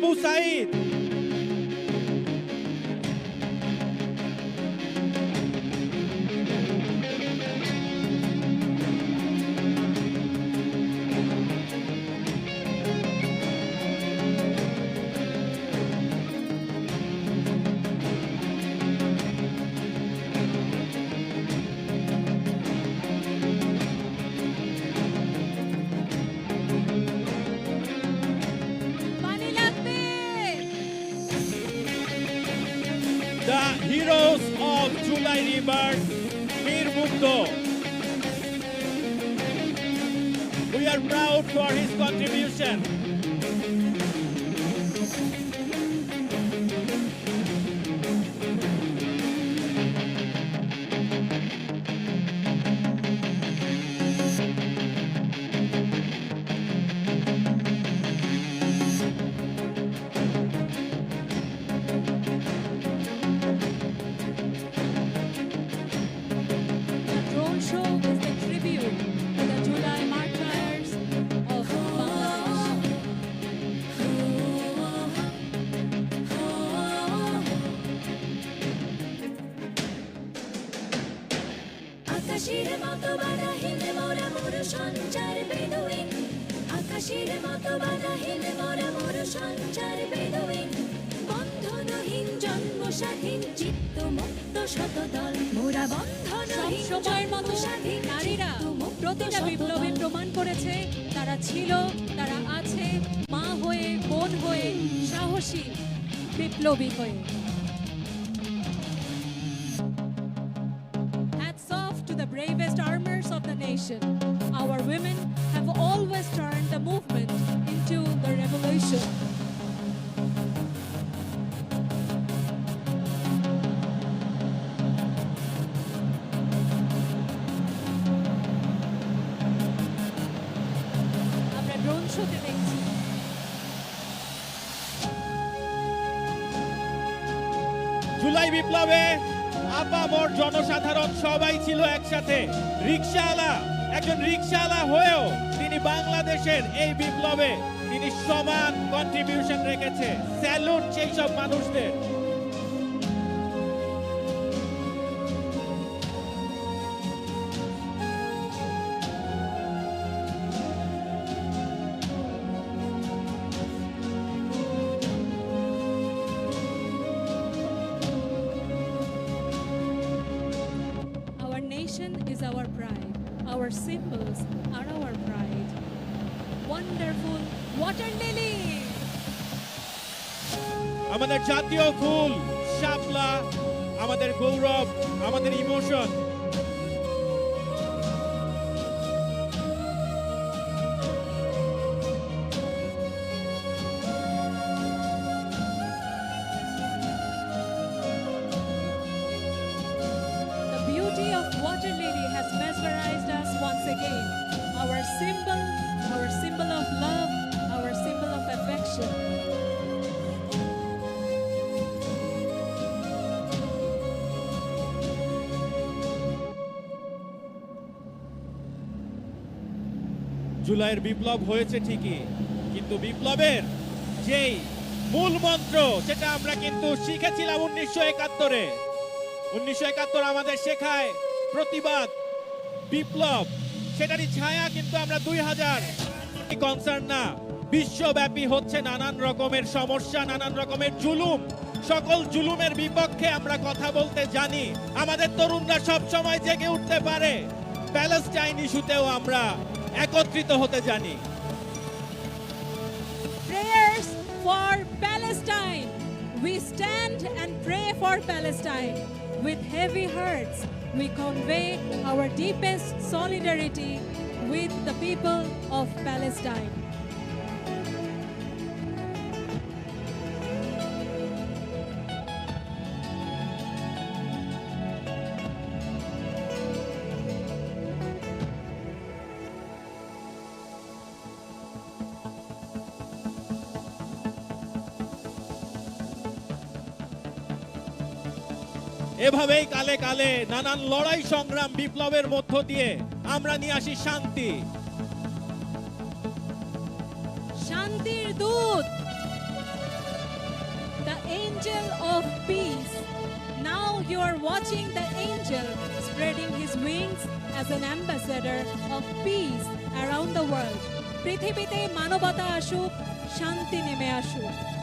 Abu Saeed. The heroes of July River, Mir Mukto. We are proud for his contribution. Drone show is a tribute to the July martyrs of Bangladesh. আকাশের মতো বাধাহীন মোরা মোর সঞ্চার বেদুইন, আকাশের মতো বাধাহীন মোরা মোর সঞ্চার বেদুইন, বন্ধনহীন জন্ম স্বাধীন চিত্ত মুক্ত শতদল মোরা বন্ধনহীন সময়ের মতো স্বাধীন নারীরা প্রতিটা বিপ্লবে প্রমাণ করেছে তারা ছিল, তারা আছে, মা হয়ে, বোন হয়ে, সাহসী বিপ্লবী হয়ে। Hats off to the bravest armors of the nation. Our women have always turned the movement into the revolution. আমরা ড্রোন শোতে দেখছি জুলাই বিপ্লবে আপামর জনসাধারণ সবাই ছিল একসাথে। রিকশাওয়ালা, একজন রিকশাওয়ালা হয়েও তিনি বাংলাদেশের এই বিপ্লবে তিনি সমান কন্ট্রিবিউশন রেখেছে। স্যালুট সেই সব মানুষদের। Our nation is our pride. Our symbols are our pride. Wonderful water lily. আমাদের জাতীয় ফুল শাপলা, আমাদের গৌরব, আমাদের emotion. The beauty of water lily has mesmerized us once again. Our symbol of love, our symbol of affection. জুলাইয়ের বিপ্লব হয়েছে ঠিকই, কিন্তু বিপ্লবের যেই মূল মন্ত্র সেটা আমরা কিন্তু শিখেছিলাম 1971-এ। 1971 আমাদের শেখায় প্রতিবাদ, বিপ্লব, সেটারই ছায়া কিন্তু আমরা 2000 কনসার্ন না, বিশ্বব্যাপী হচ্ছে নানান রকমের সমস্যা, নানান রকমের জুলুম। সকল জুলুমের বিপক্ষে আমরা কথা বলতে জানি। আমাদের তরুণরা সব সময় জেগে উঠতে পারে। প্যালেস্টাইন ইস্যুতেও আমরা একত্রিত হতে জানি। Prayers for Palestine. We stand and pray for Palestine. With heavy hearts, we convey our deepest solidarity with the people of Palestine. এভাবেই কালে কালে নানান লড়াই সংগ্রাম বিপ্লবের মধ্য দিয়ে আমরা নিয়ে আসি শান্তি। শান্তির দূত the angel of peace. Now you are watching the angel spreading his wings as an ambassador of peace around the world. পৃথিবীতে মানবতা আসুক, শান্তি নেমে আসুক।